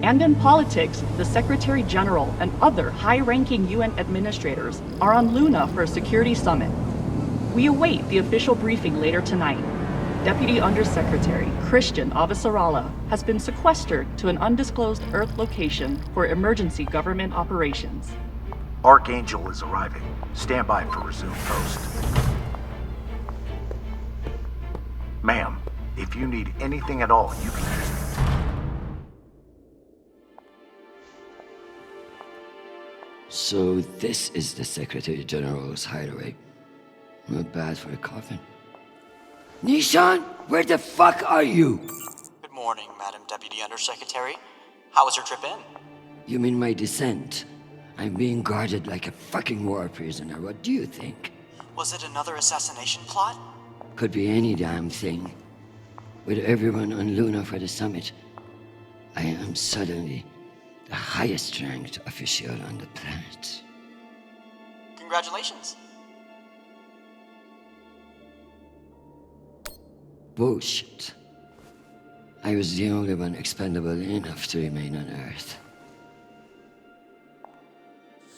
And in politics, the Secretary General and other high-ranking UN administrators are on Luna for a security summit. We await the official briefing later tonight. Deputy Undersecretary Chrisjen Avasarala has been sequestered to an undisclosed Earth location for emergency government operations. Archangel is arriving. Stand by for resume post. Ma'am, if you need anything at all, you can just... So this is the Secretary General's hideaway. Not bad for a coffin. Nishan, where the fuck are you? Good morning, Madam Deputy Undersecretary. How was your trip in? You mean my descent? I'm being guarded like a fucking war prisoner. What do you think? Was it another assassination plot? Could be any damn thing. With everyone on Luna for the summit, I am suddenly the highest ranked official on the planet. Congratulations. Bullshit. I was the only one expendable enough to remain on Earth.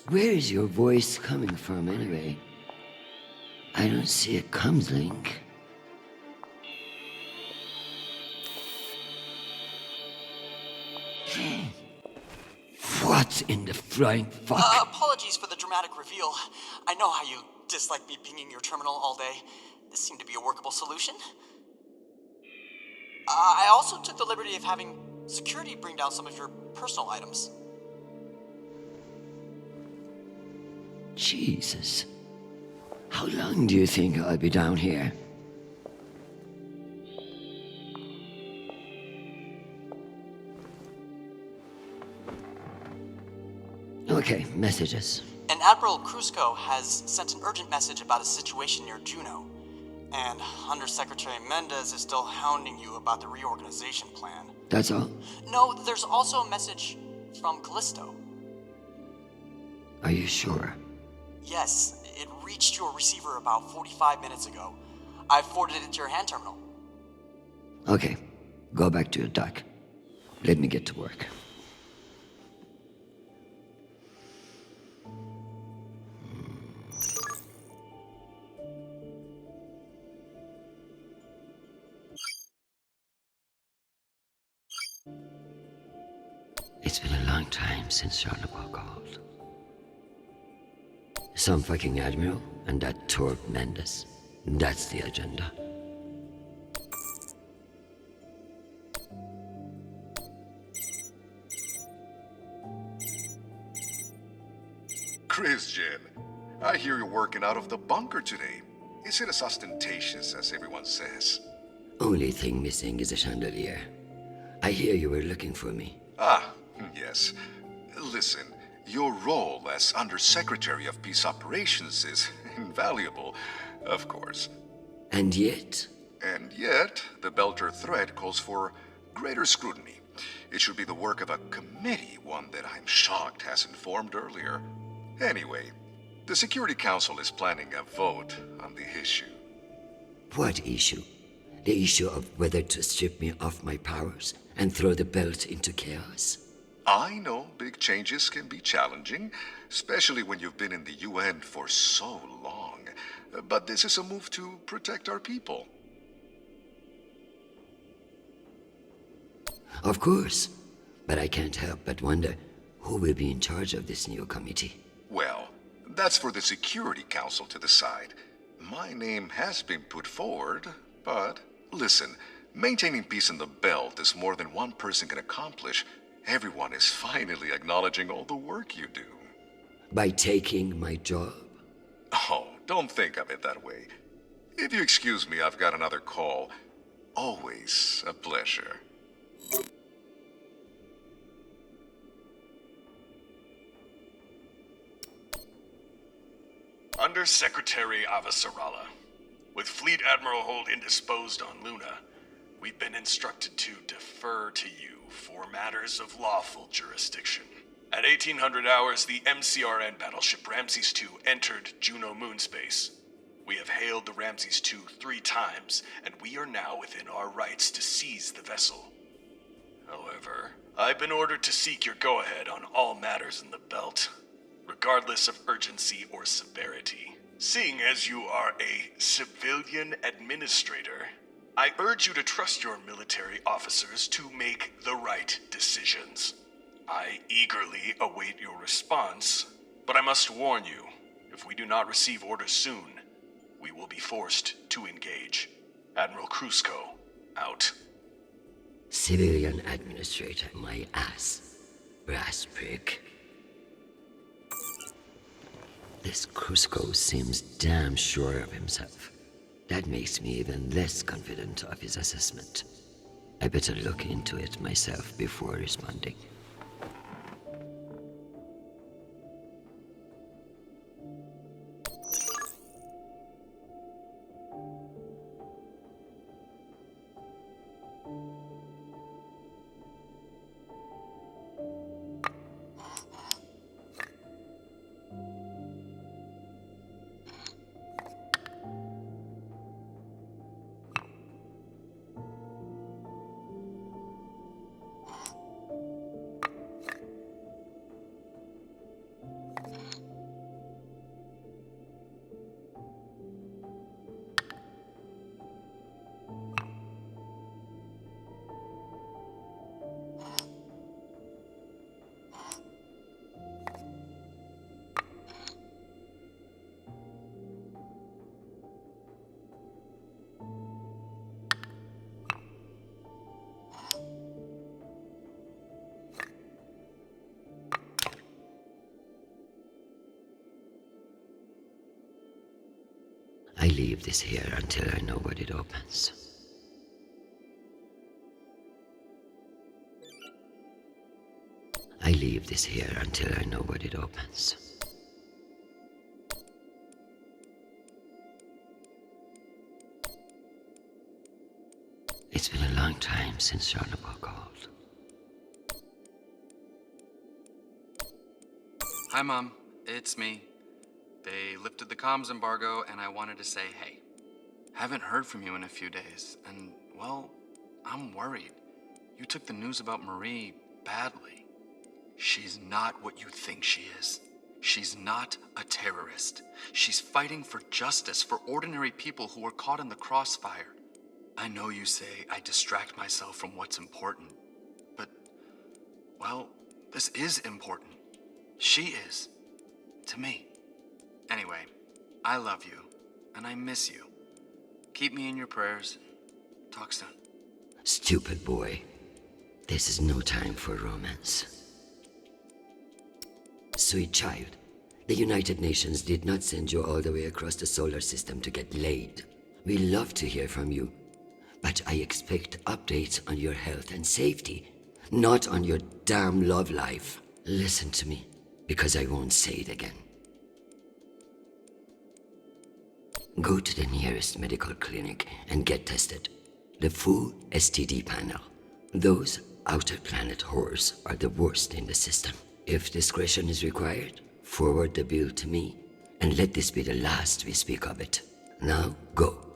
Where is your voice coming from anyway? I don't see a comms link. What in the flying fuck? Apologies for the dramatic reveal. I know how you dislike me pinging your terminal all day. This seemed to be a workable solution. I also took the liberty of having security bring down some of your personal items. Jesus. How long do you think I'll be down here? Okay, messages. And Admiral Kruzko has sent an urgent message about a situation near Juno. And Undersecretary Mendez is still hounding you about the reorganization plan. That's all? No, there's also a message from Callisto. Are you sure? Yes, it reached your receiver about 45 minutes ago. I've forwarded it to your hand terminal. Okay, go back to your dock. Let me get to work. It's been a long time since Shohreh called. Some fucking admiral and that Torb Mendes. That's the agenda. Chrisjen, I hear you're working out of the bunker today. Is it as ostentatious as everyone says? Only thing missing is a chandelier. I hear you were looking for me. Ah, yes. Listen, your role as Undersecretary of Peace Operations is invaluable, of course. And yet? And yet, the Belter threat calls for greater scrutiny. It should be the work of a committee, one that I'm shocked hasn't formed earlier. Anyway, the Security Council is planning a vote on the issue. What issue? The issue of whether to strip me of my powers and throw the belt into chaos? I know big changes can be challenging, especially when you've been in the UN for so long. But this is a move to protect our people. Of course. But I can't help but wonder who will be in charge of this new committee. Well, that's for the Security Council to decide. My name has been put forward, but listen, maintaining peace in the belt is more than one person can accomplish. Everyone is finally acknowledging all the work you do. By taking my job? Oh, don't think of it that way. If you excuse me, I've got another call. Always a pleasure. Undersecretary Avasarala. With Fleet Admiral Hold indisposed on Luna, we've been instructed to defer to you for matters of lawful jurisdiction. At 1800 hours, the MCRN battleship Ramses II entered Juno moonspace. We have hailed the Ramses II 3 times, and we are now within our rights to seize the vessel. However, I've been ordered to seek your go-ahead on all matters in the belt, regardless of urgency or severity. Seeing as you are a civilian administrator, I urge you to trust your military officers to make the right decisions. I eagerly await your response, but I must warn you, if we do not receive orders soon, we will be forced to engage. Admiral Krusko, out. Civilian administrator, my ass. Brass prick. This Krusko seems damn sure of himself. That makes me even less confident of his assessment. I better look into it myself before responding. I leave this here until I know what it opens. I leave this here until I know what it opens. It's been a long time since Shohreh called. Hi, Mom. It's me. They lifted the comms embargo, and I wanted to say hey. Haven't heard from you in a few days, and, well, I'm worried. You took the news about Marie badly. She's not what you think she is. She's not a terrorist. She's fighting for justice for ordinary people who were caught in the crossfire. I know you say I distract myself from what's important, but, well, this is important. She is. To me. Anyway, I love you, and I miss you. Keep me in your prayers. Talk soon. Stupid boy. This is no time for romance. Sweet child, the United Nations did not send you all the way across the solar system to get laid. We love to hear from you, but I expect updates on your health and safety, not on your damn love life. Listen to me, because I won't say it again. Go to the nearest medical clinic and get tested. The full STD panel. Those outer planet whores are the worst in the system. If discretion is required, forward the bill to me, and let this be the last we speak of it. Now, go.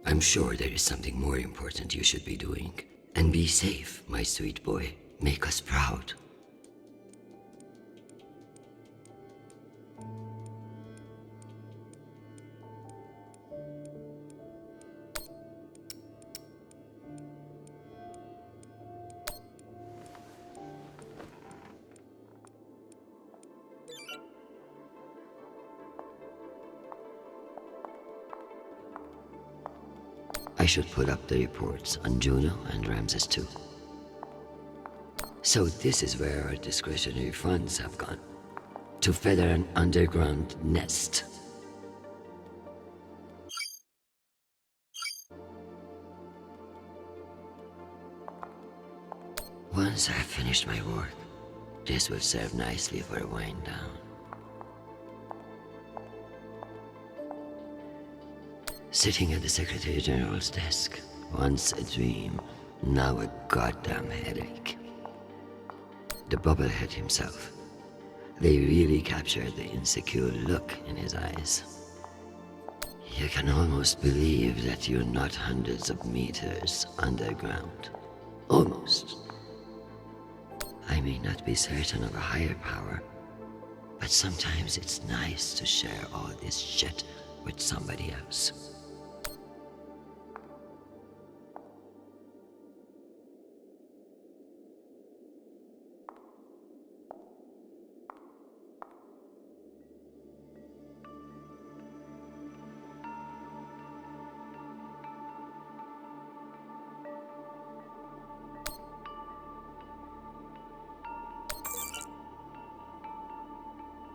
I'm sure there is something more important you should be doing. And be safe, my sweet boy. Make us proud. I should put up the reports on Juno and Ramses too. So this is where our discretionary funds have gone. To feather an underground nest. Once I've finished my work, this will serve nicely for a wind down. Sitting at the Secretary General's desk, once a dream, now a goddamn headache. The bubblehead himself. They really captured the insecure look in his eyes. You can almost believe that you're not hundreds of meters underground. Almost. I may not be certain of a higher power, but sometimes it's nice to share all this shit with somebody else.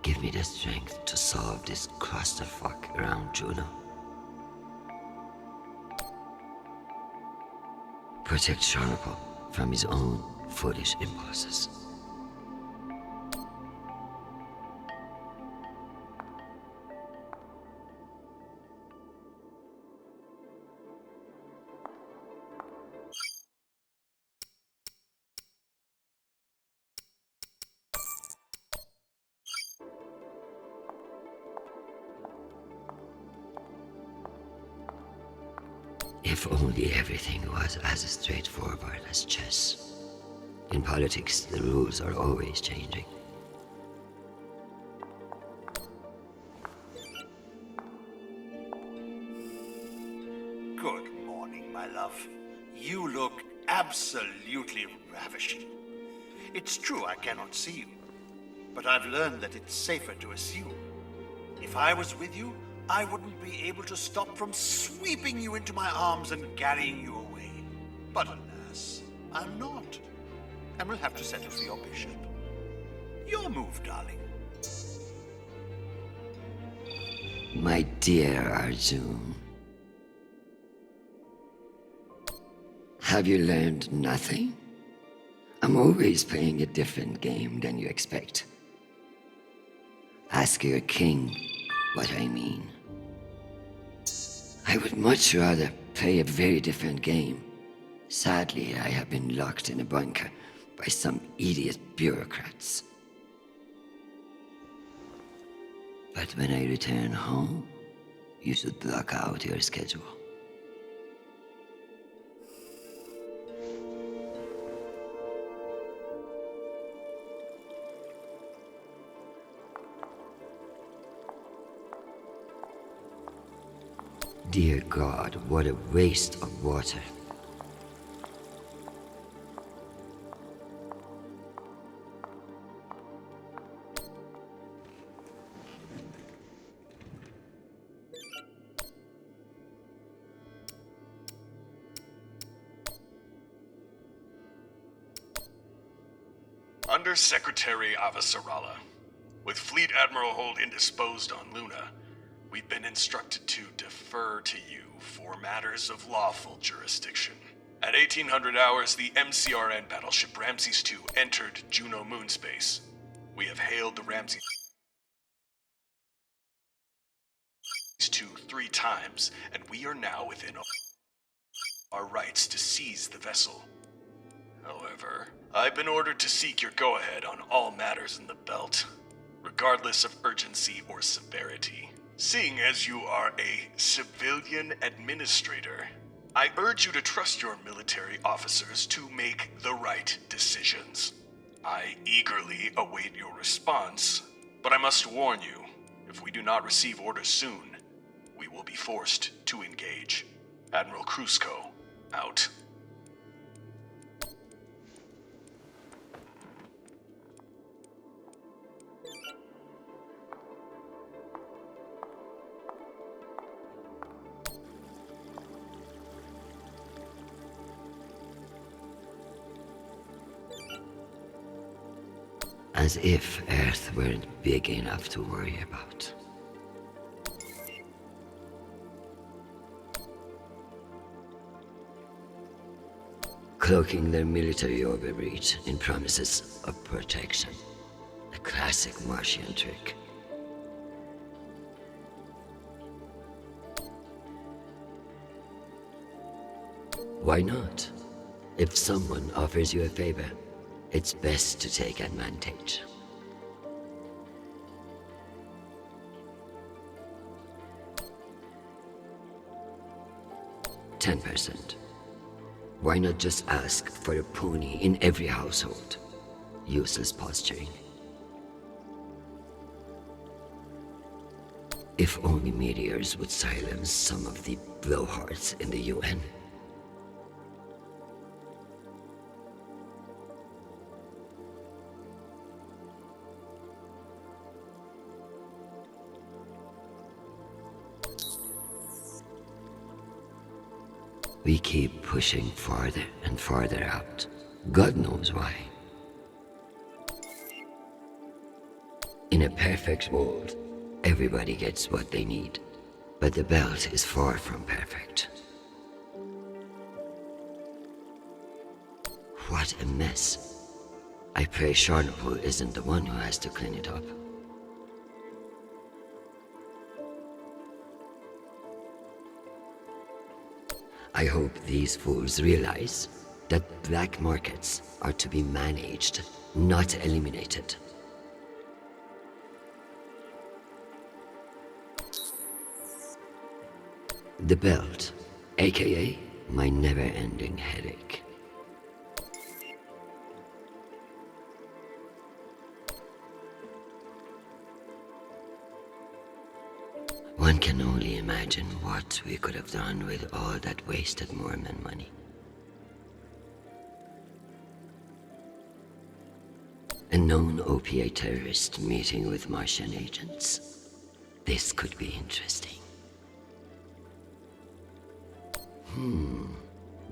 Give me the strength to solve this clusterfuck around Juno. Protect Shohreh from his own foolish impulses. If only everything was as straightforward as chess. In politics, the rules are always changing. Good morning, my love. You look absolutely ravishing. It's true I cannot see you, but I've learned that it's safer to assume. If I was with you, I wouldn't be able to stop from sweeping you into my arms and carrying you away. But alas, I'm not, and will have to settle for your bishop. Your move, darling. My dear Arjun, have you learned nothing? I'm always playing a different game than you expect. Ask your king what I mean. I would much rather play a very different game. Sadly, I have been locked in a bunker by some idiot bureaucrats. But when I return home, you should block out your schedule. Dear God, what a waste of water. Under Secretary Avasarala, with Fleet Admiral Hold indisposed on Luna, we've been instructed to defer to you for matters of lawful jurisdiction. At 1800 hours, the MCRN battleship Ramses II entered Juno moon space. We have hailed the Ramses II 3 times, and we are now within our rights to seize the vessel. However, I've been ordered to seek your go-ahead on all matters in the belt, regardless of urgency or severity. Seeing as you are a civilian administrator, I urge you to trust your military officers to make the right decisions. I eagerly await your response, but I must warn you, if we do not receive orders soon, we will be forced to engage. Admiral Kruzko, out. As if Earth weren't big enough to worry about. Cloaking their military overreach in promises of protection. A classic Martian trick. Why not? If someone offers you a favor, it's best to take advantage. %. Why not just ask for a pony in every household? useless posturing. If only meteors would silence some of the blowhards in the UN. We keep pushing farther and farther out. God knows why. In a perfect world, everybody gets what they need. But the belt is far from perfect. What a mess. I pray Shohreh isn't the one who has to clean it up. I hope these fools realize that black markets are to be managed, not eliminated. The belt, aka my never-ending headache. One can only imagine what we could have done with all that wasted Mormon money. A known opiate terrorist meeting with Martian agents. This could be interesting.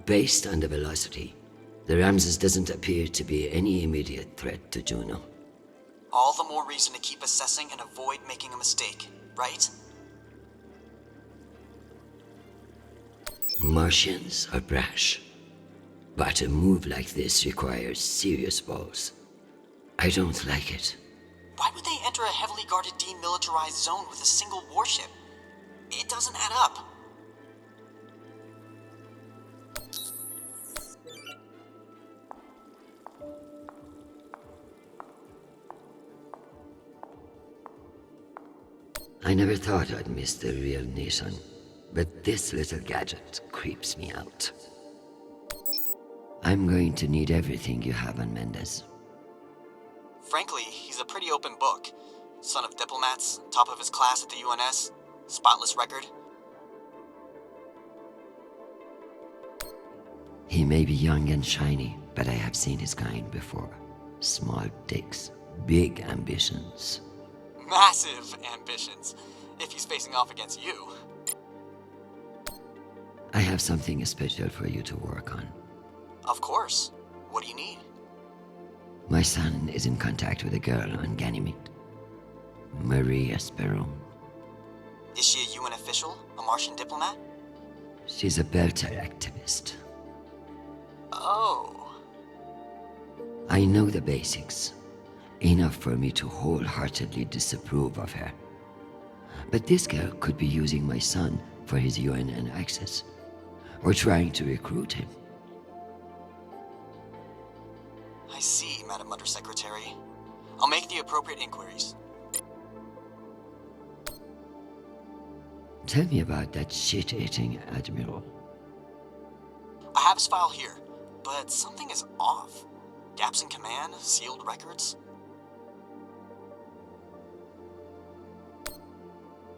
Based on the velocity, the Ramses doesn't appear to be any immediate threat to Juno. All the more reason to keep assessing and avoid making a mistake, right? Martians are brash, but a move like this requires serious balls. I don't like it. Why would they enter a heavily guarded demilitarized zone with a single warship? It doesn't add up. I never thought I'd miss the real nation, but this little gadget creeps me out. I'm going to need everything you have on Mendez. Frankly, he's a pretty open book. Son of diplomats, top of his class at the UNS, spotless record. He may be young and shiny, but I have seen his kind before. Small dicks, big ambitions. Massive ambitions, if he's facing off against you. I have something special for you to work on. Of course. What do you need? My son is in contact with a girl on Ganymede. Marie Esperon. Is she a UN official? A Martian diplomat? She's a Belter activist. Oh. I know the basics. Enough for me to wholeheartedly disapprove of her. But this girl could be using my son for his UNN access, or trying to recruit him. I see, Madam Undersecretary. I'll make the appropriate inquiries. Tell me about that shit-eating admiral. I have his file here, but something is off. Gaps in command, sealed records.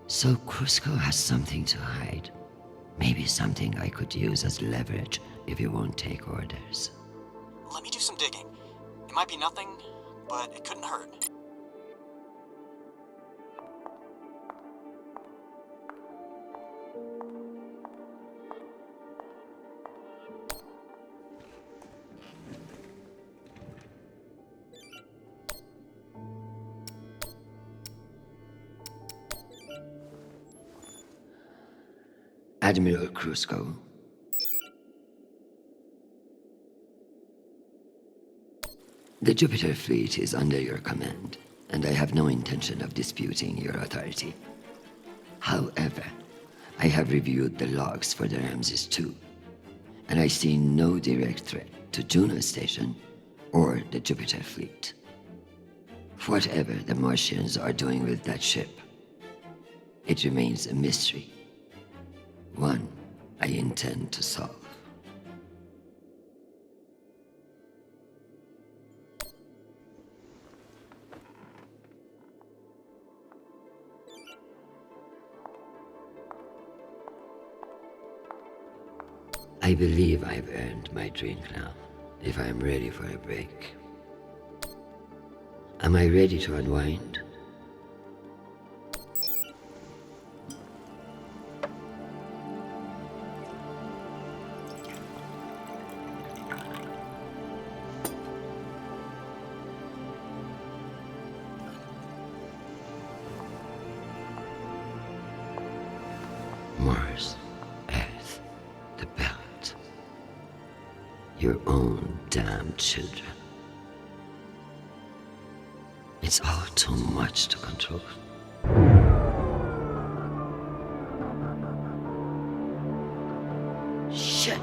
So Cusco has something to hide. Maybe something I could use as leverage if you won't take orders. Let me do some digging. It might be nothing, but it couldn't hurt. Admiral Cusco. The Jupiter fleet is under your command, and I have no intention of disputing your authority. However, I have reviewed the logs for the Ramses II, and I see no direct threat to Juno Station or the Jupiter fleet. Whatever the Martians are doing with that ship, it remains a mystery. One I intend to solve. I believe I've earned my drink now, if I'm ready for a break. Am I ready to unwind? Mars, Earth, the belt. Your own damn children. It's all too much to control. Shit.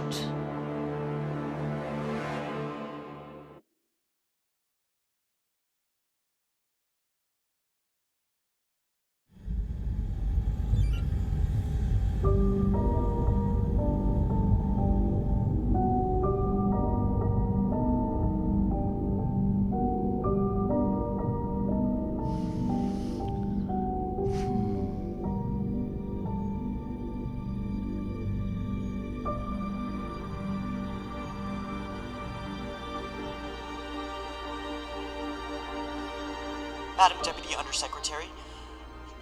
Madam Deputy Undersecretary,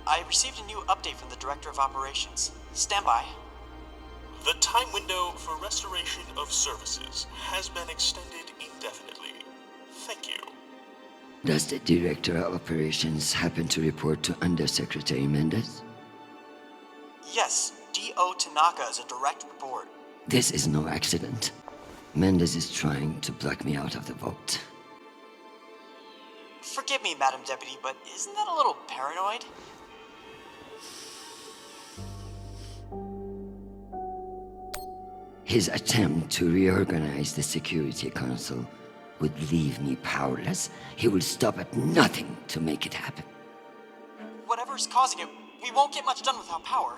I received a new update from the Director of Operations. Stand by. The time window for restoration of services has been extended indefinitely. Thank you. Does the Director of Operations happen to report to Undersecretary Mendez? Yes, D.O. Tanaka is a direct report. This is no accident. Mendez is trying to block me out of the vote. Forgive me, Madam Deputy, but isn't that a little paranoid? His attempt to reorganize the Security Council would leave me powerless. He will stop at nothing to make it happen. Whatever's causing it, we won't get much done without power.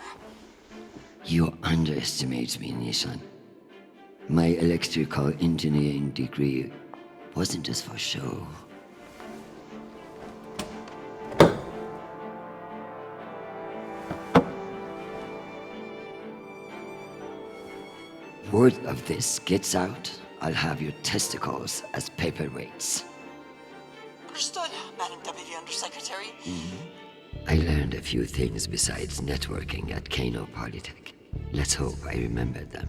You underestimate me, Nishan. My electrical engineering degree wasn't just for show. Word of this gets out, I'll have your testicles as paperweights. Understood, Madam Deputy Undersecretary. I learned a few things besides networking at Kano Polytech. Let's hope I remember them.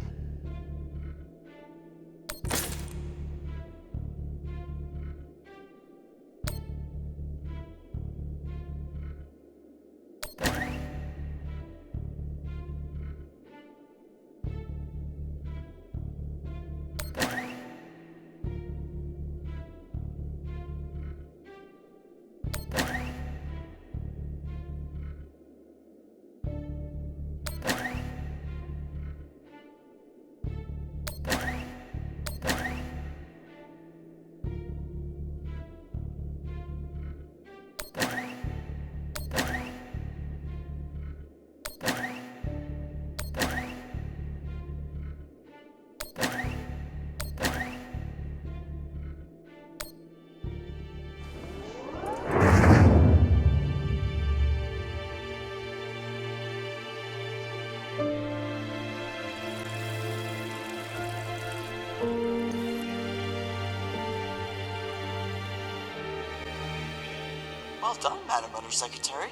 Well done, Madam Undersecretary.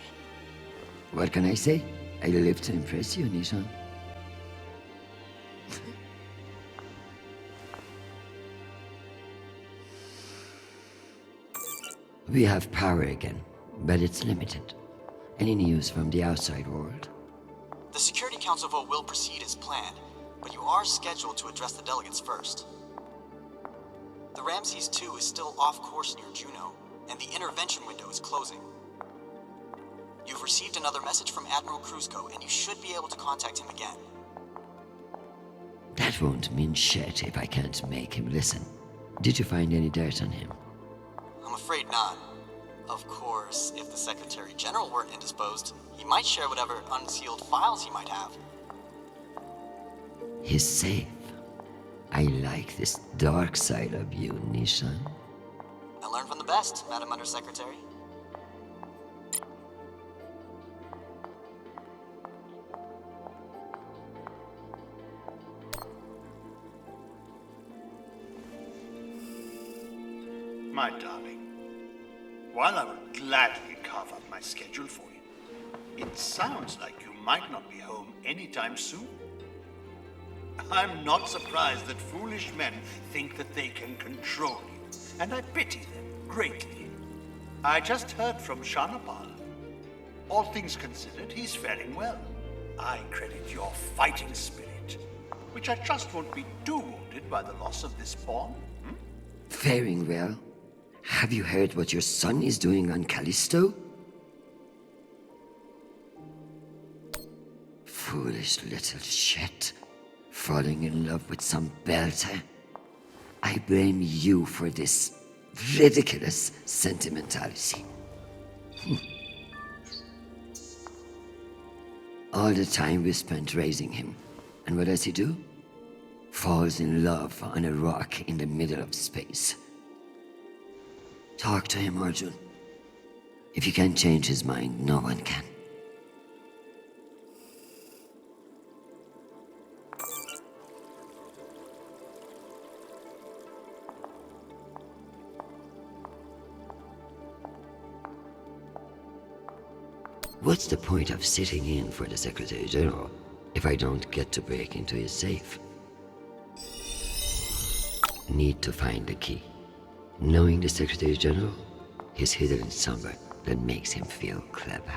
What can I say? I live to impress you, Nishan. We have power again, but it's limited. Any news from the outside world? The Security Council vote will proceed as planned, but you are scheduled to address the delegates first. The Ramses II is still off course near Juno, and the intervention window is closing. You've received another message from Admiral Kruzko, and you should be able to contact him again. That won't mean shit if I can't make him listen. Did you find any dirt on him? I'm afraid not. Of course, if the Secretary General weren't indisposed, he might share whatever unsealed files he might have. He's safe. I like this dark side of you, Nishan. I learned from the best, Madam Undersecretary. My darling, while I would gladly carve up my schedule for you, it sounds like you might not be home anytime soon. I'm not surprised that foolish men think that they can control you, and I pity them greatly. I just heard from Shanapal. All things considered, he's faring well. I credit your fighting spirit, which I trust won't be too wounded by the loss of this pawn. Faring well? Have you heard what your son is doing on Callisto? Foolish little shit. Falling in love with some belter. I blame you for this ridiculous sentimentality. All the time we spent raising him. And what does he do? Falls in love on a rock in the middle of space. Talk to him, Arjun. If you can't change his mind, no one can. What's the point of sitting in for the Secretary General if I don't get to break into his safe? Need to find the key. Knowing the Secretary General, he's hidden somewhere that makes him feel clever.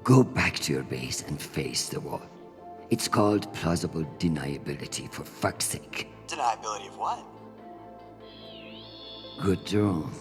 Go back to your base and face the wall. It's called plausible deniability, for fuck's sake. Deniability of what? Good drone.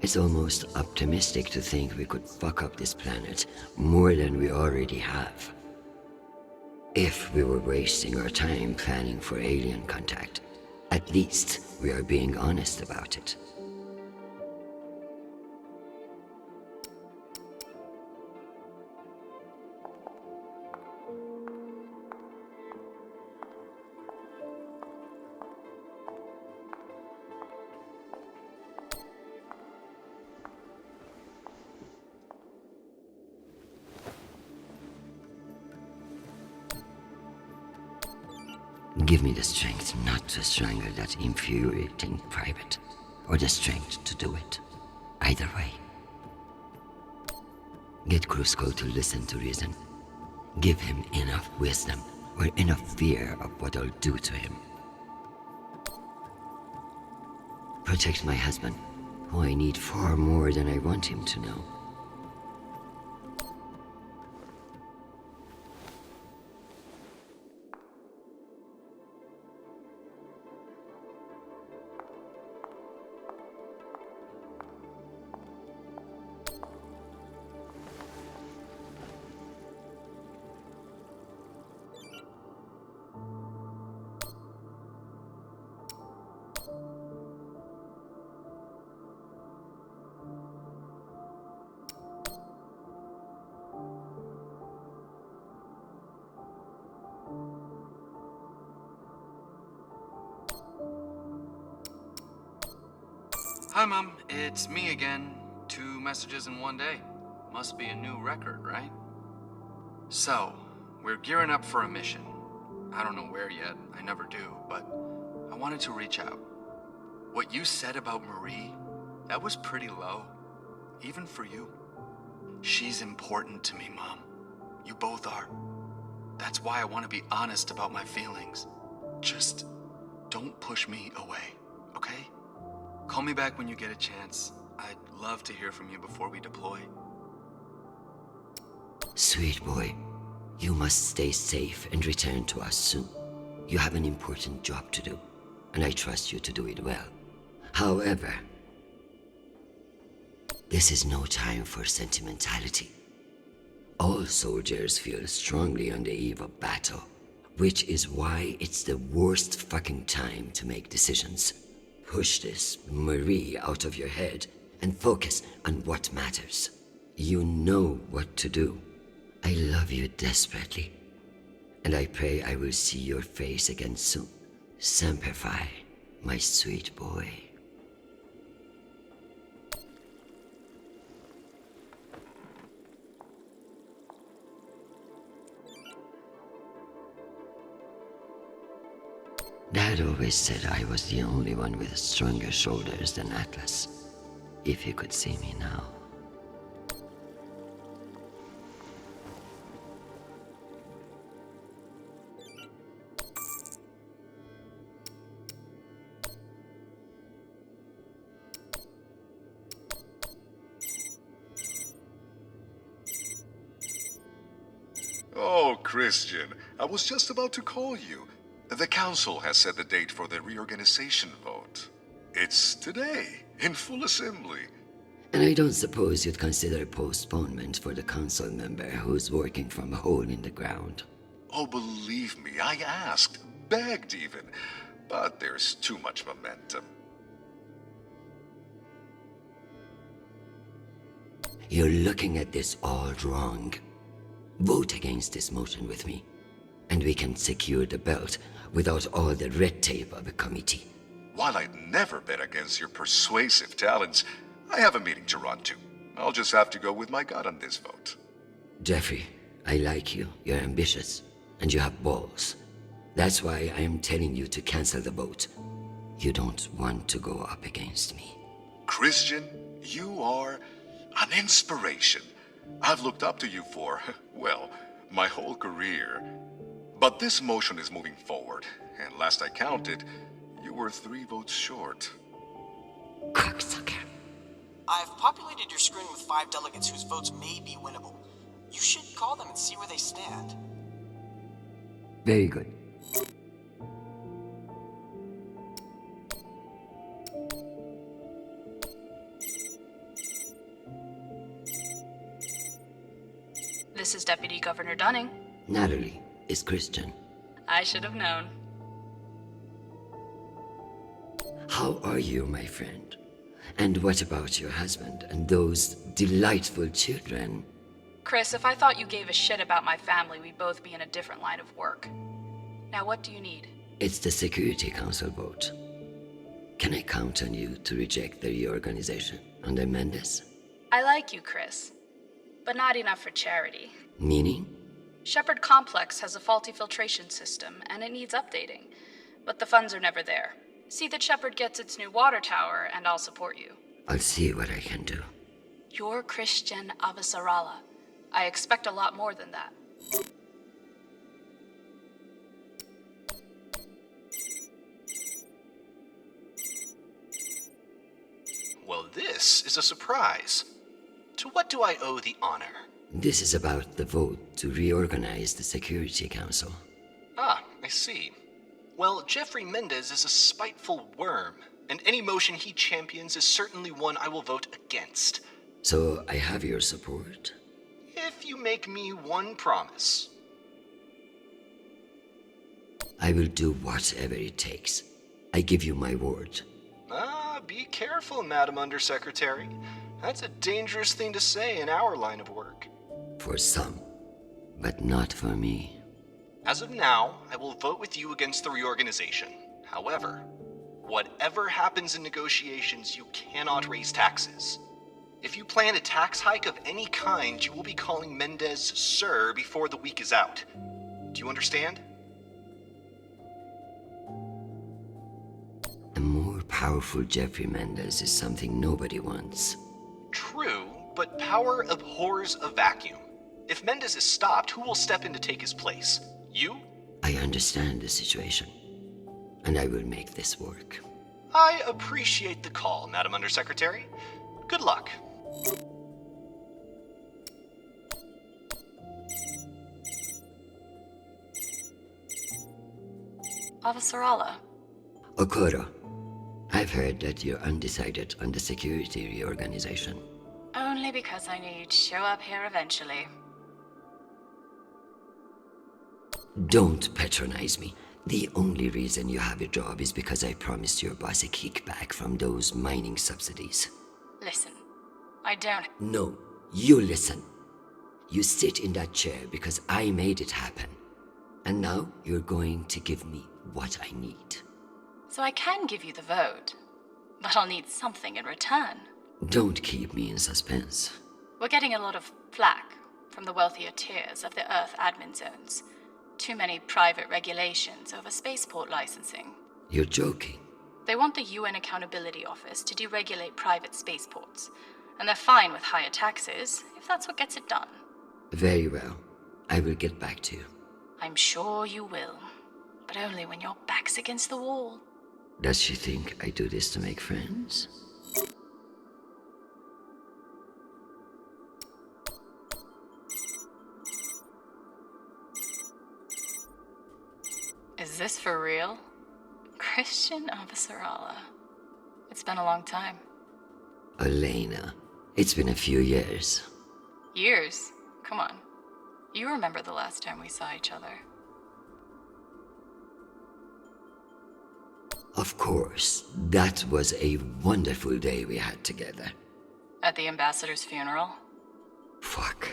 It's almost optimistic to think we could fuck up this planet more than we already have. If we were wasting our time planning for alien contact, at least we are being honest about it. Give me the strength not to strangle that infuriating private, or the strength to do it. Either way. Get Krusko to listen to reason. Give him enough wisdom, or enough fear of what I'll do to him. Protect my husband, who I need far more than I want him to know. Hi, Mom. It's me again. 2 messages in one day. Must be a new record, right? So, we're gearing up for a mission. I don't know where yet. I never do, but I wanted to reach out. What you said about Marie, that was pretty low. Even for you. She's important to me, Mom. You both are. That's why I want to be honest about my feelings. Just don't push me away, okay? Call me back when you get a chance. I'd love to hear from you before we deploy. Sweet boy, you must stay safe and return to us soon. You have an important job to do, and I trust you to do it well. However, this is no time for sentimentality. All soldiers feel strongly on the eve of battle, which is why it's the worst fucking time to make decisions. Push this Marie out of your head and focus on what matters. You know what to do. I love you desperately, and I pray I will see your face again soon. Semper Fi, my sweet boy. Dad always said I was the only one with stronger shoulders than Atlas. If you could see me now. Oh, Chrisjen, I was just about to call you. The council has set the date for the reorganization vote. It's today, in full assembly. And I don't suppose you'd consider postponement for the council member who's working from a hole in the ground. Oh, believe me, I asked, begged even, but there's too much momentum. You're looking at this all wrong. Vote against this motion with me, and we can secure the belt without all the red tape of a committee. While I'd never bet against your persuasive talents, I have a meeting to run to. I'll just have to go with my gut on this vote. Jeffrey, I like you. You're ambitious, and you have balls. That's why I am telling you to cancel the vote. You don't want to go up against me. Chrisjen, you are an inspiration. I've looked up to you for, well, my whole career. But this motion is moving forward, and last I counted, you were 3 votes short. Cocksucker. I've populated your screen with 5 delegates whose votes may be winnable. You should call them and see where they stand. Very good. This is Deputy Governor Dunning. Natalie is Chrisjen. I should have known. How are you, my friend? And what about your husband and those delightful children? Chris, if I thought you gave a shit about my family, we'd both be in a different line of work. Now, what do you need? It's the Security Council vote. Can I count on you to reject the reorganization under Mendes? I like you, Chris, but not enough for charity. Meaning? Shepard Complex has a faulty filtration system, and it needs updating. But the funds are never there. See that Shepard gets its new water tower, and I'll support you. I'll see what I can do. You're Chrisjen Avasarala. I expect a lot more than that. Well, this is a surprise. To what do I owe the honor? This is about the vote to reorganize the Security Council. Ah, I see. Well, Jeffrey Mendez is a spiteful worm, and any motion he champions is certainly one I will vote against. So I have your support? If you make me one promise. I will do whatever it takes. I give you my word. Ah, be careful, Madam Undersecretary. That's a dangerous thing to say in our line of work. For some, but not for me. As of now, I will vote with you against the reorganization. However, whatever happens in negotiations, you cannot raise taxes. If you plan a tax hike of any kind, you will be calling Mendez Sir before the week is out. Do you understand? A more powerful Jeffrey Mendez is something nobody wants. True, but power abhors a vacuum. If Mendez is stopped, who will step in to take his place? You? I understand the situation, and I will make this work. I appreciate the call, Madam Undersecretary. Good luck. Avasarala. Okoro, I've heard that you're undecided on the security reorganization. Only because I knew you'd show up here eventually. Don't patronize me. The only reason you have a job is because I promised your boss a kickback from those mining subsidies. Listen, I don't... No, you listen. You sit in that chair because I made it happen. And now you're going to give me what I need. So I can give you the vote, but I'll need something in return. Don't keep me in suspense. We're getting a lot of flack from the wealthier tiers of the Earth admin zones. Too many private regulations over spaceport licensing. You're joking. They want the UN Accountability Office to deregulate private spaceports, and they're fine with higher taxes if that's what gets it done. Very well. I will get back to you. I'm sure you will, but only when your back's against the wall. Does she think I do this to make friends? Is this for real? Chrisjen Avasarala. It's been a long time. Elena, it's been a few years. Years? Come on. You remember the last time we saw each other. Of course, that was a wonderful day we had together. At the ambassador's funeral? Fuck.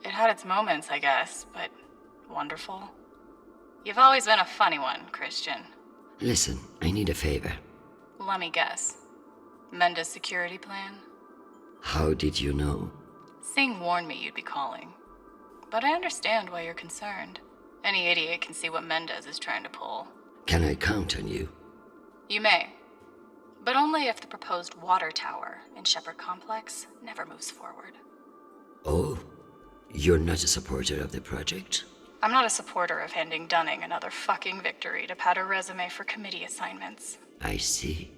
It had its moments, I guess, but wonderful. You've always been a funny one, Chrisjen. Listen, I need a favor. Let me guess. Menda's security plan? How did you know? Singh warned me you'd be calling. But I understand why you're concerned. Any idiot can see what Mendez is trying to pull. Can I count on you? You may. But only if the proposed water tower in Shepherd Complex never moves forward. Oh, you're not a supporter of the project? I'm not a supporter of handing Dunning another fucking victory to pad her resume for committee assignments. I see.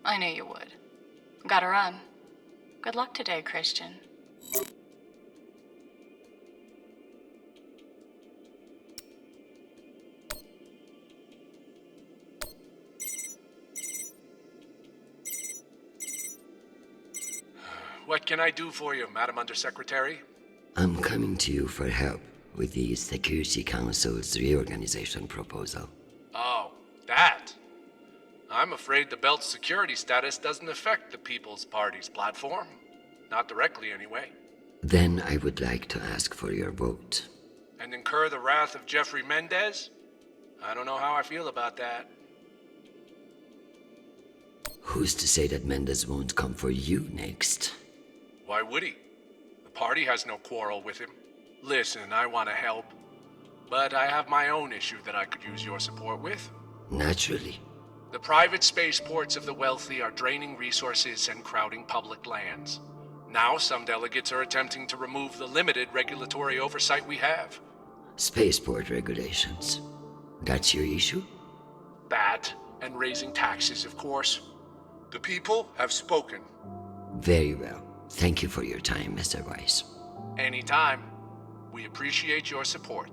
I knew you would. Gotta run. Good luck today, Chrisjen. What can I do for you, Madam Undersecretary? I'm coming to you for help with the Security Council's reorganization proposal. Oh, that. I'm afraid the belt's security status doesn't affect the People's Party's platform. Not directly, anyway. Then I would like to ask for your vote. And incur the wrath of Jeffrey Mendez? I don't know how I feel about that. Who's to say that Mendez won't come for you next? Why would he? The party has no quarrel with him. Listen, I want to help. But I have my own issue that I could use your support with. Naturally. The private spaceports of the wealthy are draining resources and crowding public lands. Now some delegates are attempting to remove the limited regulatory oversight we have. Spaceport regulations. That's your issue? That, and raising taxes, of course. The people have spoken. Very well. Thank you for your time, Mr. Weiss. Anytime. We appreciate your support.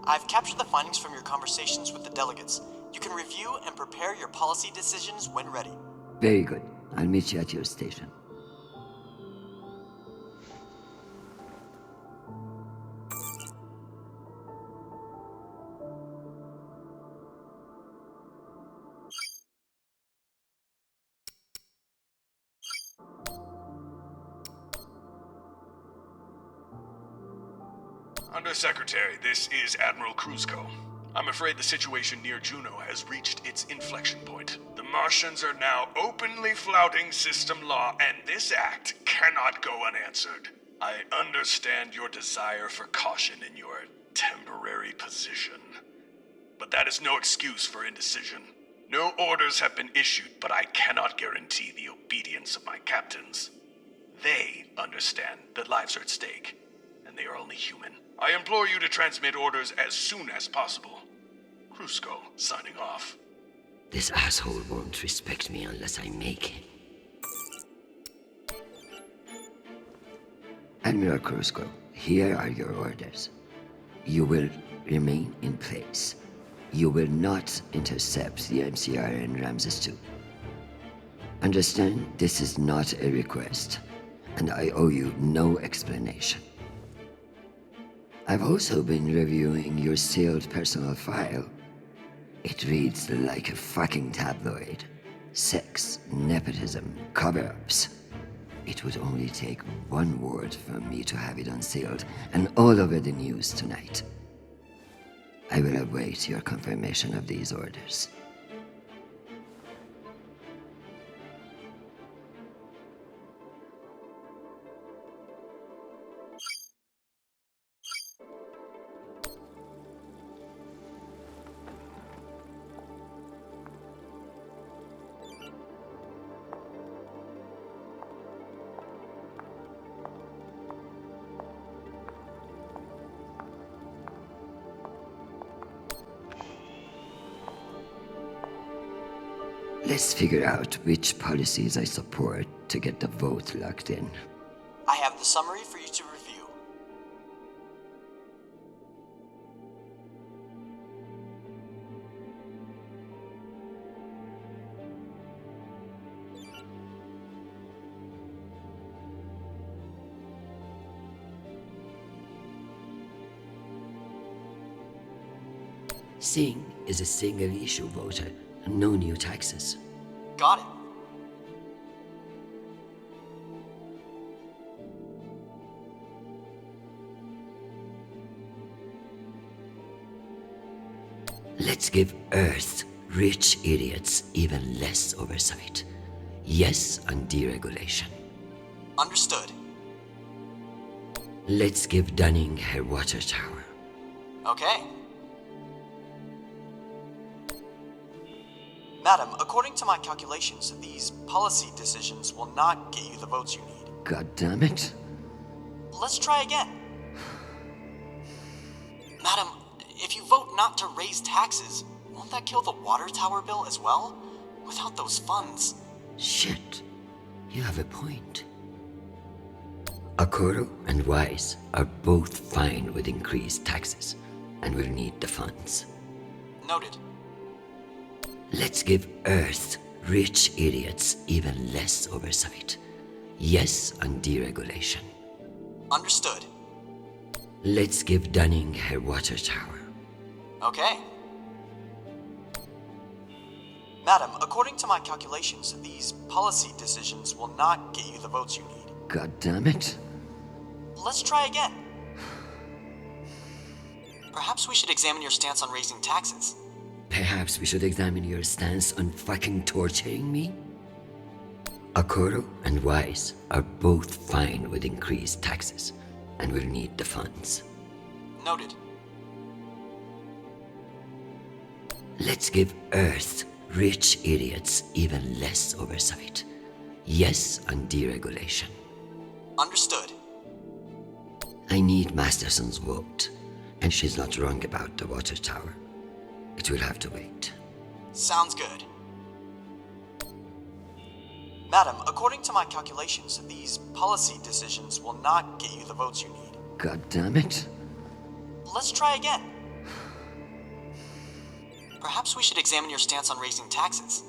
I've captured the findings from your conversations with the delegates. You can review and prepare your policy decisions when ready. Very good. I'll meet you at your station. Undersecretary, this is Admiral Kruzko. I'm afraid the situation near Juno has reached its inflection point. The Martians are now openly flouting system law, and this act cannot go unanswered. I understand your desire for caution in your temporary position. But that is no excuse for indecision. No orders have been issued, but I cannot guarantee the obedience of my captains. They understand that lives are at stake, and they are only human. I implore you to transmit orders as soon as possible. Kruzko, signing off. This asshole won't respect me unless I make him. Admiral Kruzko, here are your orders. You will remain in place. You will not intercept the MCR in Ramses II. Understand, this is not a request, and I owe you no explanation. I've also been reviewing your sealed personal file. It reads like a fucking tabloid. Sex, nepotism, cover-ups. It would only take one word from me to have it unsealed and all over the news tonight. I will await your confirmation of these orders. Let's figure out which policies I support to get the vote locked in. I have the summary for you to review. Singh is a single-issue voter, no new taxes. Got it. Let's give Earth rich idiots even less oversight. Yes on deregulation. Understood. Let's give Dunning her water tower. Okay. Madam, according to my calculations, these policy decisions will not get you the votes you need. God damn it. Let's try again. Madam, if you vote not to raise taxes, won't that kill the water tower bill as well? Without those funds. Shit. You have a point. Okoro and Wise are both fine with increased taxes, and will need the funds. Noted. Let's give Earth rich idiots even less oversight. Yes on deregulation. Understood. Let's give Dunning her water tower. Okay. Madam, according to my calculations, these policy decisions will not get you the votes you need. God damn it. Let's try again. Perhaps we should examine your stance on raising taxes. Perhaps we should examine your stance on fucking torturing me? Okoro and Wise are both fine with increased taxes, and will need the funds. Noted. Let's give Earth rich idiots even less oversight. Yes on deregulation. Understood. I need Masterson's vote, and she's not wrong about the water tower. It will have to wait. Sounds good. Madam, according to my calculations, these policy decisions will not get you the votes you need. God damn it. Let's try again. Perhaps we should examine your stance on raising taxes.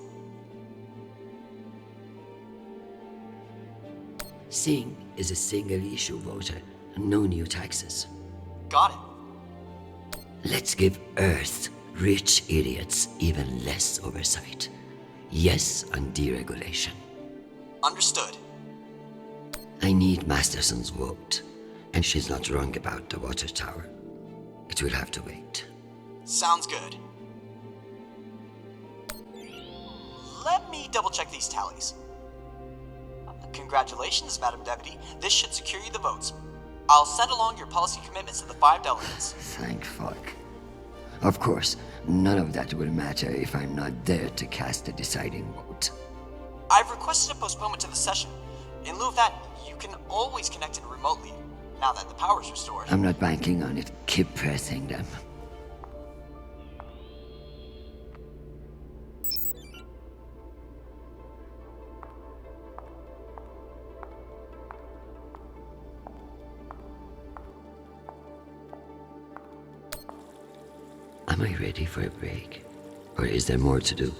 Singh is a single-issue voter, no new taxes. Got it. Let's give Earth rich idiots even less oversight. Yes on deregulation. Understood. I need Masterson's vote, and she's not wrong about the water tower. It will have to wait. Sounds good. Let me double check these tallies. Congratulations, Madam Deputy. This should secure you the votes. I'll send along your policy commitments to the 5 delegates. Thank fuck. Of course, none of that will matter if I'm not there to cast the deciding vote. I've requested a postponement to the session. In lieu of that, you can always connect in remotely, now that the power's restored. I'm not banking on it. Keep pressing them. Am I ready for a break? Or is there more to do?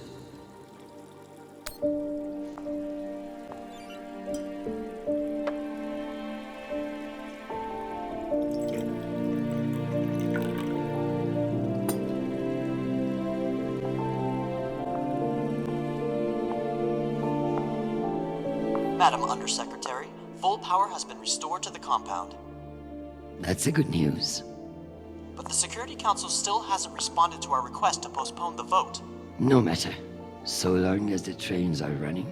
Madam Undersecretary, full power has been restored to the compound. That's a good news. But the Security Council still hasn't responded to our request to postpone the vote. No matter. So long as the trains are running,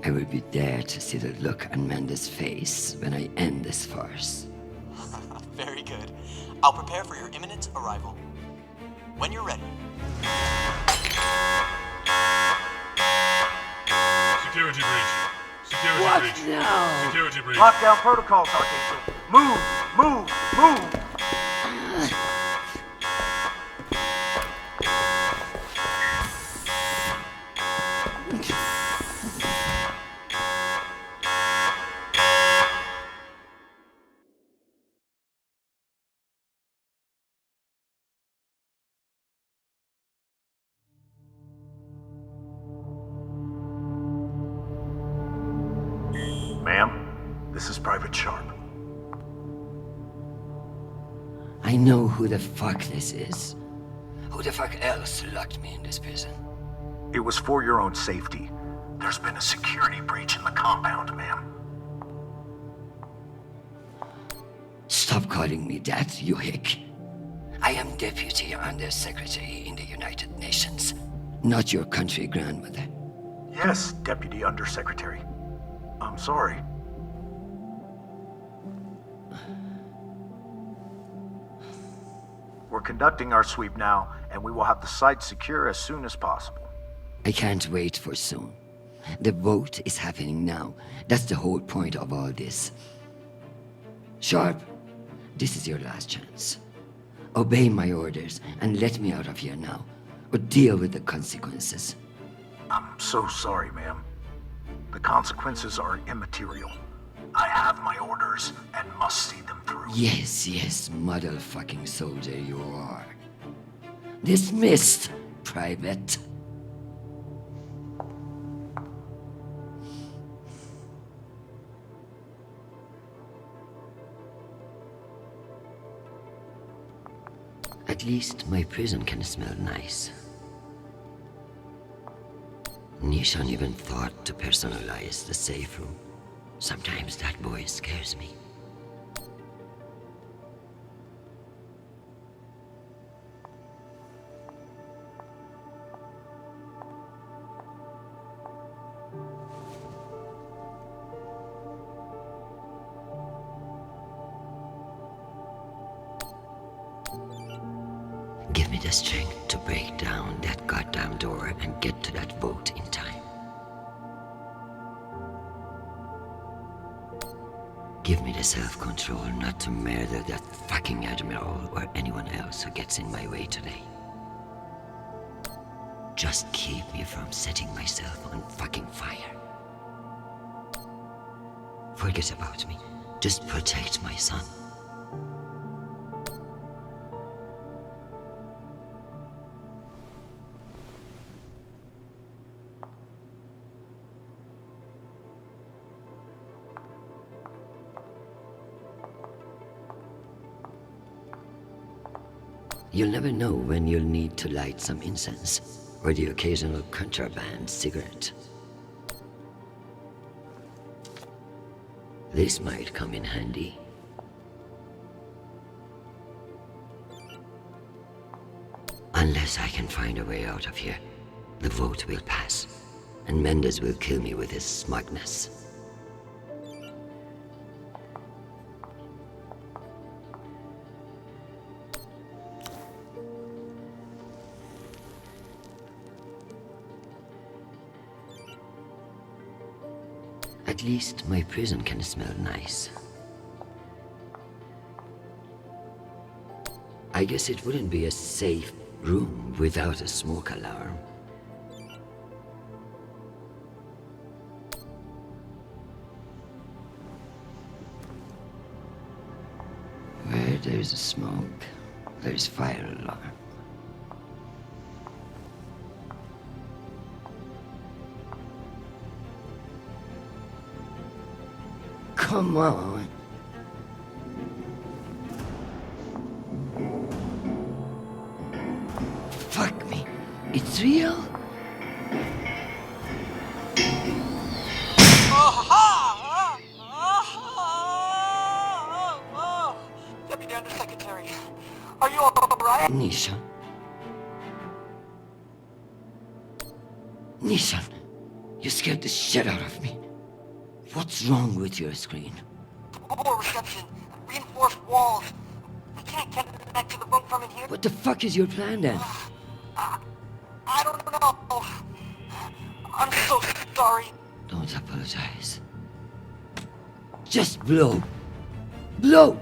I will be there to see the look on Amanda's face when I end this farce. Very good. I'll prepare for your imminent arrival. When you're ready. Security breach. Security What breach. now? Security breach. Lockdown protocols, Archangel. Move! Move! Move! Ma'am, this is Private Sharp. I know who the fuck this is. Who the fuck else locked me in this prison? It was for your own safety. There's been a security breach in the compound, ma'am. Stop calling me that, you hick. I am Deputy Undersecretary in the United Nations, not your country grandmother. Yes, Deputy Undersecretary. I'm sorry. We're conducting our sweep now, and we will have the site secure as soon as possible. I can't wait for soon. The vote is happening now. That's the whole point of all this. Sharp, this is your last chance. Obey my orders and let me out of here now, or deal with the consequences. I'm so sorry, ma'am. The consequences are immaterial. I have my orders and must see them through. Yes, motherfucking soldier you are. Dismissed, Private. At least my prison can smell nice. Nishan even thought to personalize the safe room. Sometimes that boy scares me. Give me the strength to break down that goddamn door and get to that vote in time. Give me the self-control not to murder that fucking Admiral or anyone else who gets in my way today. Just keep me from setting myself on fucking fire. Forget about me. Just protect my son. You'll never know when you'll need to light some incense, or the occasional contraband cigarette. This might come in handy. Unless I can find a way out of here, the vote will pass, and Mendes will kill me with his smugness. At least my prison can smell nice. I guess it wouldn't be a safe room without a smoke alarm. Where there's smoke, there's fire alarm. come on. Fuck me. It's real? Deputy Undersecretary, are you alright? Nishan. Nishan, you scared the shit out of me. What's wrong with your screen? Poor reception, reinforced walls. We can't connect to the room from in here. What the fuck is your plan then? I don't know. I'm so sorry. Don't apologize. Just blow. Blow!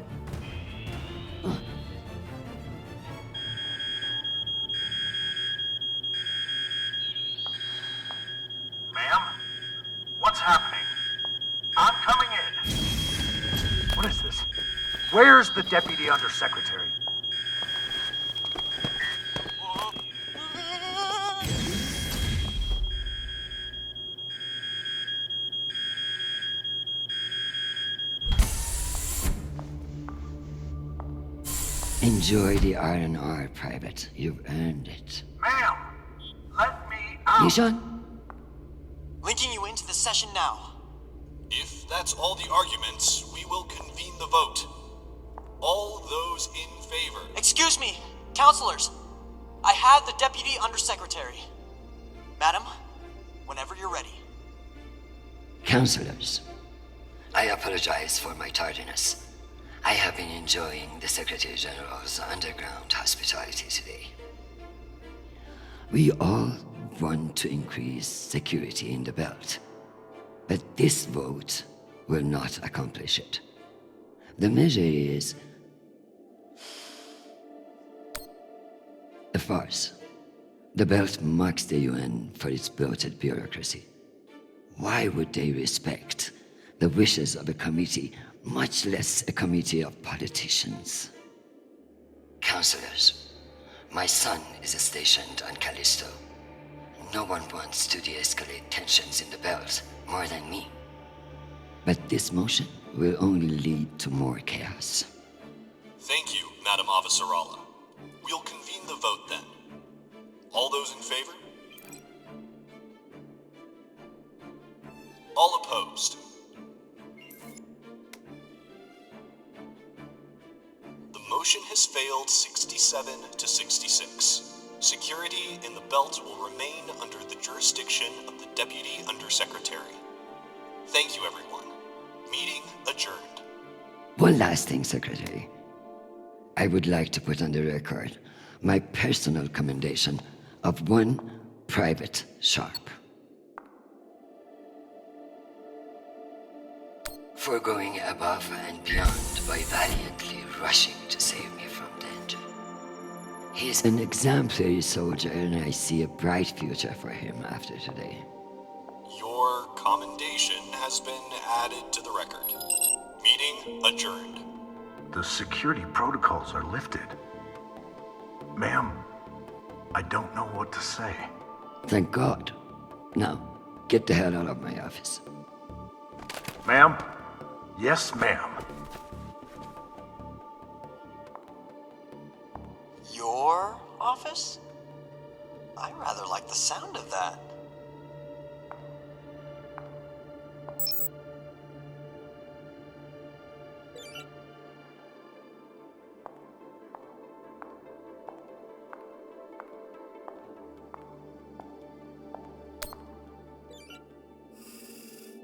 Ma'am? What's happening? I'm coming in. What is this? Where's the Deputy Undersecretary? Enjoy the R&R, Private. You've earned it. Ma'am! Let me out! Nishan? Linking you into the session now. If that's all the arguments, we will convene the vote. All those in favor. Excuse me, counselors. I have the Deputy Undersecretary. Madam, whenever you're ready. Counselors, I apologize for my tardiness. I have been enjoying the Secretary General's underground hospitality today. We all want to increase security in the belt, but this vote will not accomplish it. The measure is a farce. The belt mocks the UN for its bloated bureaucracy. Why would they respect the wishes of a committee, much less a committee of politicians? Counselors, my son is stationed on Callisto. No one wants to de-escalate tensions in the belt more than me. But this motion will only lead to more chaos. Thank you, Madam Avasarala. We'll convene the vote then. All those in favor? All opposed? The motion has failed 67 to 66. Security in the belt will remain under the jurisdiction of the Deputy Undersecretary. Thank you, everyone. Meeting adjourned. One last thing, Secretary. I would like to put on the record my personal commendation of one Private Sharp. For going above and beyond by valiantly rushing to save me from danger. He's an exemplary soldier, and I see a bright future for him after today. Your commendation has been added to the record. Meeting adjourned. The security protocols are lifted. Ma'am, I don't know what to say. Thank God. Now, get the hell out of my office. Ma'am? Yes, ma'am. Your office? I rather like the sound of that.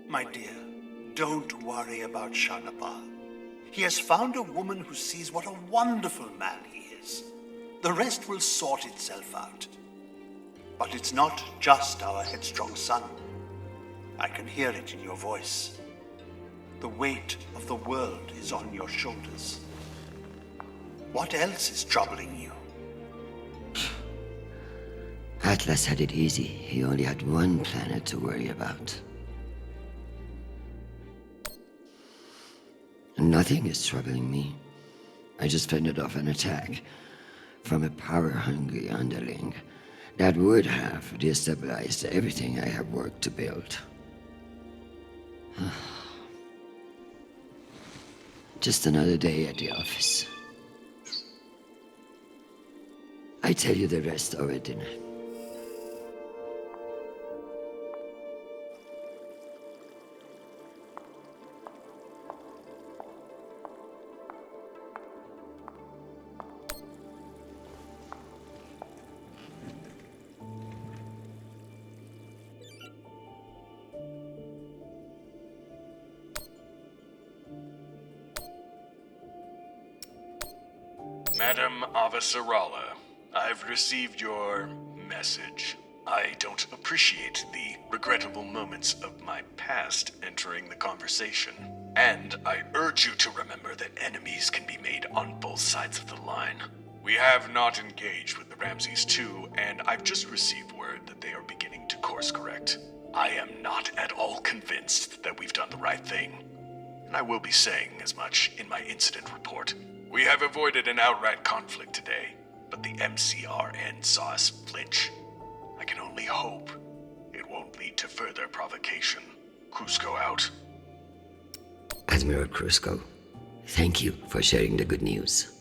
My dear, don't worry about Shanapa. He has found a woman who sees what a wonderful man he is. The rest will sort itself out. But it's not just our headstrong son. I can hear it in your voice. The weight of the world is on your shoulders. What else is troubling you? Atlas had it easy. He only had one planet to worry about. Nothing is troubling me. I just fended off an attack from a power-hungry underling that would have destabilized everything I have worked to build. Just another day at the office. I tell you the rest over dinner. Madam Avasarala, I've received your message. I don't appreciate the regrettable moments of my past entering the conversation. And I urge you to remember that enemies can be made on both sides of the line. We have not engaged with the Ramses II, and I've just received word that they are beginning to course correct. I am not at all convinced that we've done the right thing, and I will be saying as much in my incident report. We have avoided an outright conflict today, but the MCRN saw us flinch. I can only hope it won't lead to further provocation. Cusco out. Admiral Cusco, thank you for sharing the good news.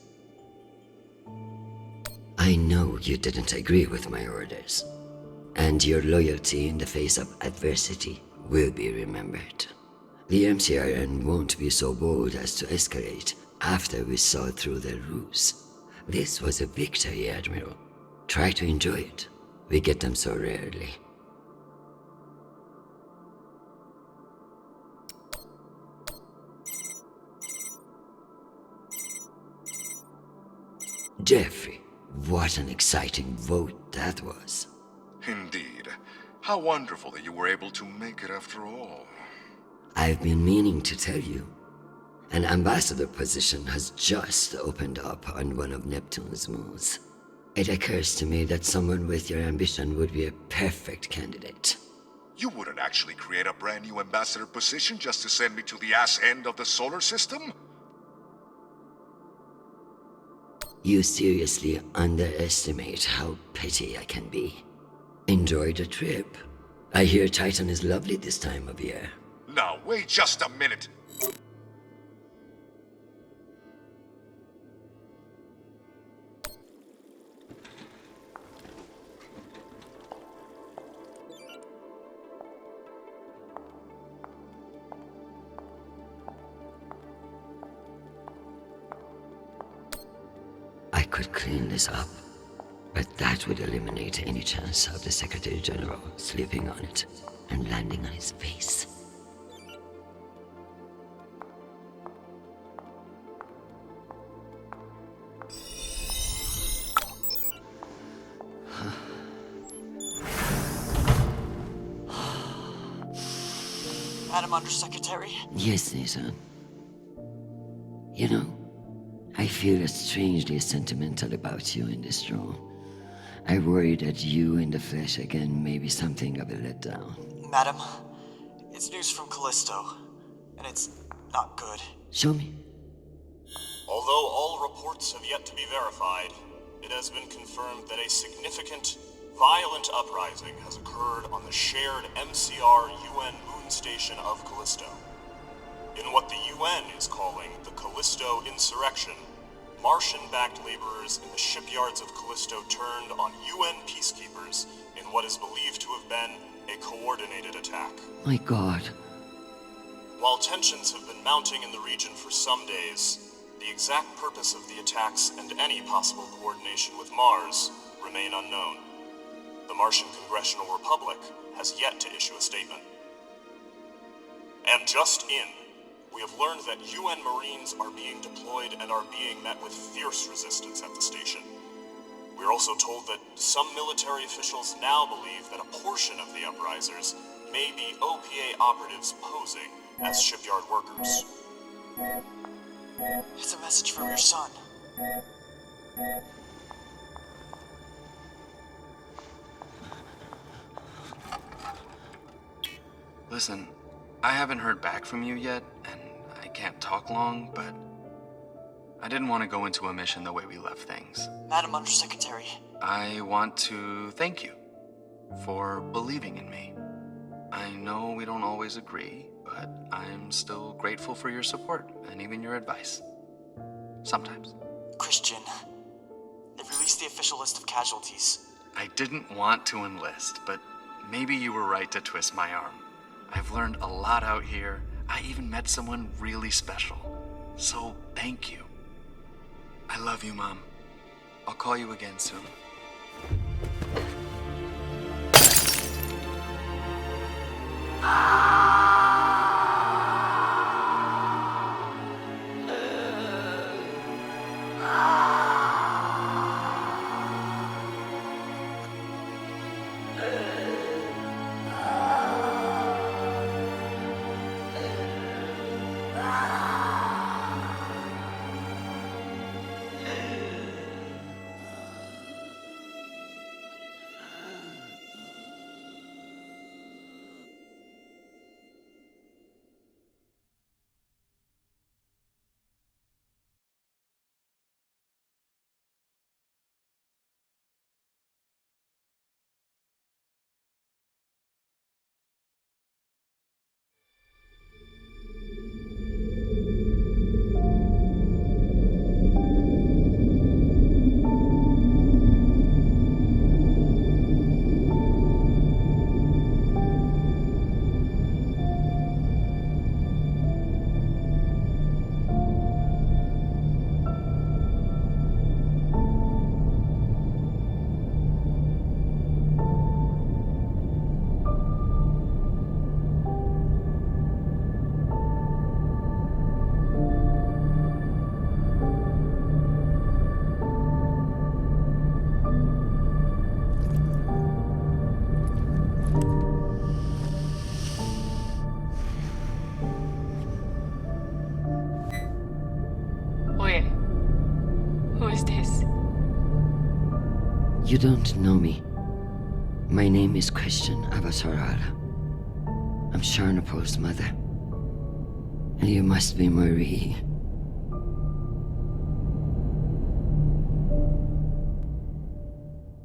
I know you didn't agree with my orders, and your loyalty in the face of adversity will be remembered. The MCRN won't be so bold as to escalate after we saw through their ruse. This was a victory, Admiral. Try to enjoy it. We get them so rarely. Jeffrey, what an exciting vote that was. Indeed. How wonderful that you were able to make it after all. I've been meaning to tell you. An ambassador position has just opened up on one of Neptune's moons. It occurs to me that someone with your ambition would be a perfect candidate. You wouldn't actually create a brand new ambassador position just to send me to the ass end of the solar system? You seriously underestimate how petty I can be. Enjoy the trip. I hear Titan is lovely this time of year. Now, wait just a minute. I could clean this up, but that would eliminate any chance of the Secretary General slipping on it and landing on his face. Madam Undersecretary? Yes, Nathan. You know, I feel strangely sentimental about you in this room. I worry that you in the flesh again may be something of a letdown. Madam, it's news from Callisto, and it's not good. Show me. Although all reports have yet to be verified, it has been confirmed that a significant, violent uprising has occurred on the shared MCR-UN moon station of Callisto. In what the UN is calling the Callisto Insurrection, Martian-backed laborers in the shipyards of Callisto turned on UN peacekeepers in what is believed to have been a coordinated attack. My God. While tensions have been mounting in the region for some days, the exact purpose of the attacks and any possible coordination with Mars remain unknown. The Martian Congressional Republic has yet to issue a statement. And just in, we have learned that UN Marines are being deployed and are being met with fierce resistance at the station. We are also told that some military officials now believe that a portion of the uprisers may be OPA operatives posing as shipyard workers. It's a message from your son. Listen, I haven't heard back from you yet, and I can't talk long, but I didn't want to go into a mission the way we left things. Madam Undersecretary. I want to thank you for believing in me. I know we don't always agree, but but I'm still grateful for your support and even your advice. Sometimes. Chrisjen, they've released the official list of casualties. I didn't want to enlist, but maybe you were right to twist my arm. I've learned a lot out here. I even met someone really special. So, thank you. I love you, Mom. I'll call you again soon. You don't know me. My name is Chrisjen Avasarala. I'm Sharnapol's mother. And you must be Marie.